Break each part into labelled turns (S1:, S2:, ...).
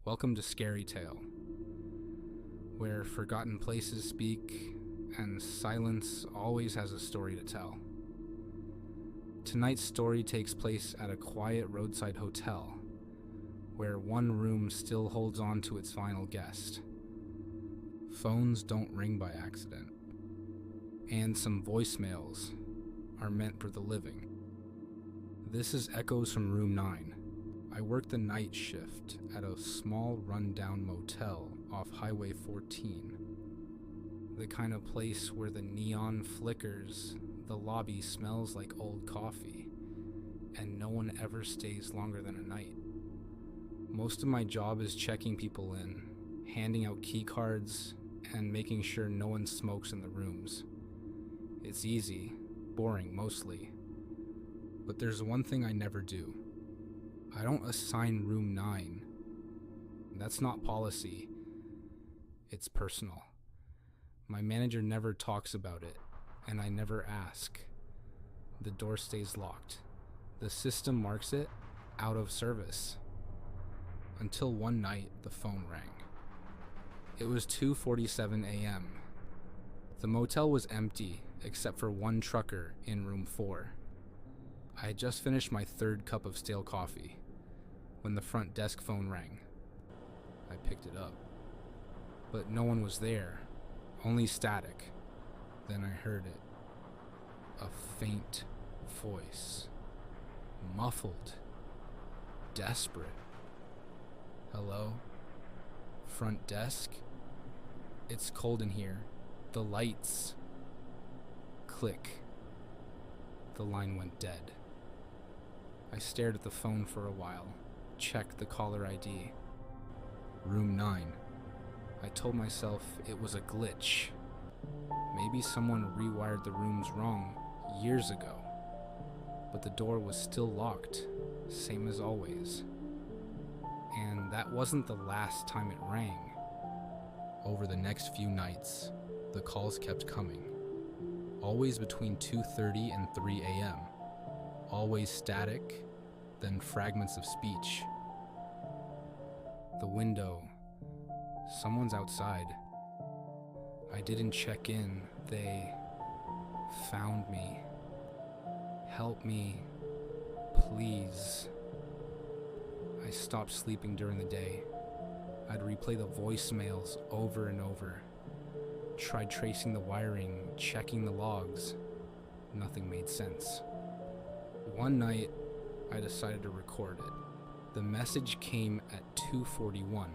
S1: Welcome to ScaryTale, where forgotten places speak and silence always has a story to tell. Tonight's story takes place at a quiet roadside hotel, where one room still holds on to its final guest. Phones don't ring by accident, and some voicemails are meant for the living. This is Echoes from Room 9. I work the night shift at a small rundown motel off Highway 14. The kind of place where the neon flickers, the lobby smells like old coffee, and no one ever stays longer than a night. Most of my job is checking people in, handing out key cards, and making sure no one smokes in the rooms. It's easy, boring mostly, but there's one thing I never do. I don't assign room 9. That's not policy. It's personal. My manager never talks about it, and I never ask. The door stays locked. The system marks it out of service. Until one night, the phone rang. It was 2:47 a.m. The motel was empty, except for one trucker in room 4. I had just finished my third cup of stale coffee when the front desk phone rang. I picked it up, but no one was there, only static. Then I heard it, a faint voice, muffled, desperate. Hello? Front desk? It's cold in here. The lights. Click. The line went dead. I stared at the phone for a while, checked the caller ID. Room 9. I told myself it was a glitch. Maybe someone rewired the rooms wrong years ago. But the door was still locked, same as always. And that wasn't the last time it rang. Over the next few nights, the calls kept coming. Always between 2:30 and 3 a.m. Always static, then fragments of speech. The window. Someone's outside. I didn't check in. They found me. Help me, please. I stopped sleeping during the day. I'd replay the voicemails over and over. Tried tracing the wiring, checking the logs. Nothing made sense. One night, I decided to record it. The message came at 2:41.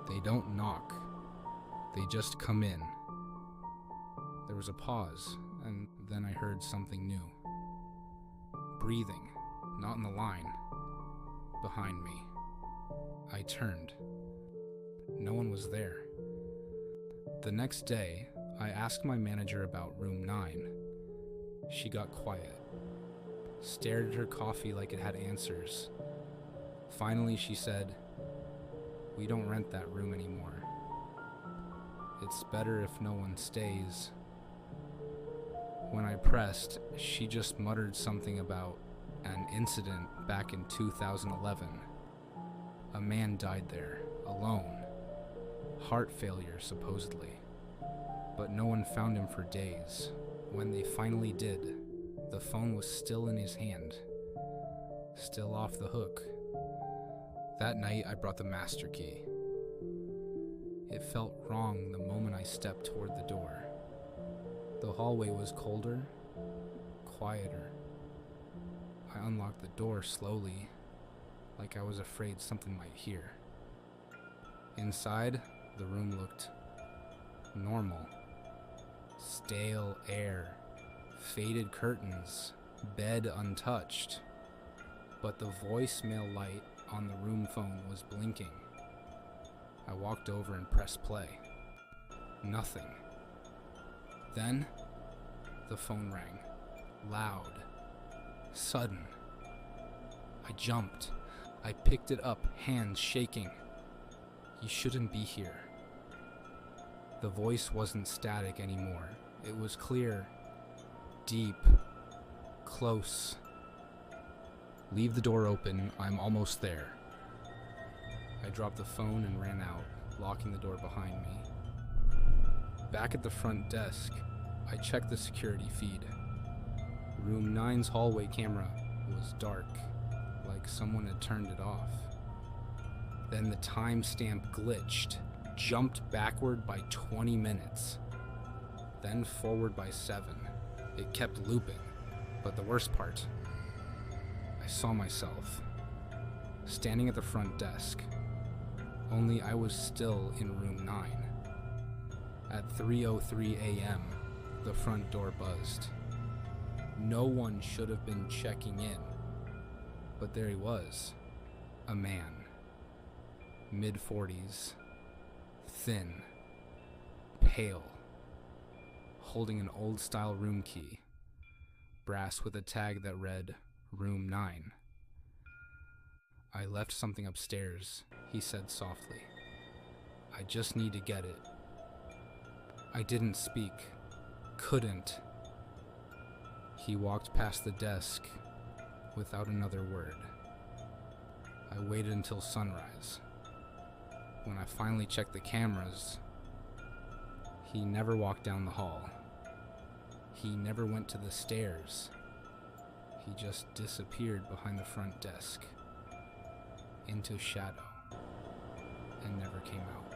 S1: They don't knock. They just come in. There was a pause, and then I heard something new. Breathing, not in the line, behind me. I turned. No one was there. The next day, I asked my manager about room 9. She got quiet, stared at her coffee like it had answers. Finally, she said, "We don't rent that room anymore. It's better if no one stays." When I pressed, she just muttered something about an incident back in 2011. A man died there, alone. Heart failure, supposedly. But no one found him for days. When they finally did, the phone was still in his hand, still off the hook. That night, I brought the master key. It felt wrong the moment I stepped toward the door. The hallway was colder, quieter. I unlocked the door slowly, like I was afraid something might hear. Inside, the room looked normal. Stale air, faded curtains, bed untouched. But the voicemail light on the room phone was blinking. I walked over and pressed play. Nothing. Then, the phone rang. Loud. Sudden. I jumped. I picked it up, hands shaking. "You shouldn't be here." The voice wasn't static anymore. It was clear, deep, close. "Leave the door open. I'm almost there." I dropped the phone and ran out, locking the door behind me. Back at the front desk, I checked the security feed. Room 9's hallway camera was dark, like someone had turned it off. Then the timestamp glitched, jumped backward by 20 minutes, then forward by 7. It kept looping, but the worst part, I saw myself standing at the front desk, only I was still in room 9. At 3:03 a.m., the front door buzzed. No one should have been checking in, but there he was, a man, mid-40s, thin, pale, holding an old-style room key, brass with a tag that read, Room 9. "I left something upstairs," he said softly. "I just need to get it." I didn't speak, couldn't. He walked past the desk without another word. I waited until sunrise. When I finally checked the cameras, he never walked down the hall. He never went to the stairs. He just disappeared behind the front desk, into shadow, and never came out.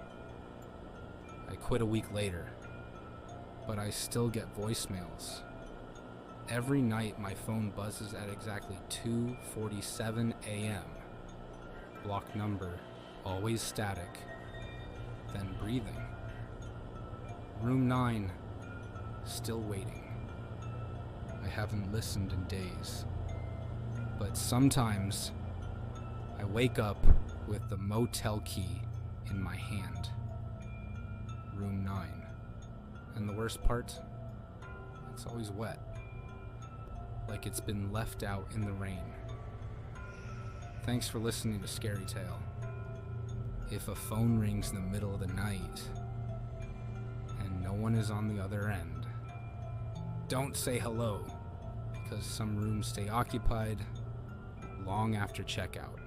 S1: I quit a week later, but I still get voicemails. Every night my phone buzzes at exactly 2:47 a.m. Block number, always static, then breathing. Room 9, still waiting. I haven't listened in days, but sometimes I wake up with the motel key in my hand. Room 9. And the worst part, it's always wet, like it's been left out in the rain. Thanks for listening to ScaryTale. If a phone rings in the middle of the night and no one is on the other end, don't say hello, because some rooms stay occupied long after checkout.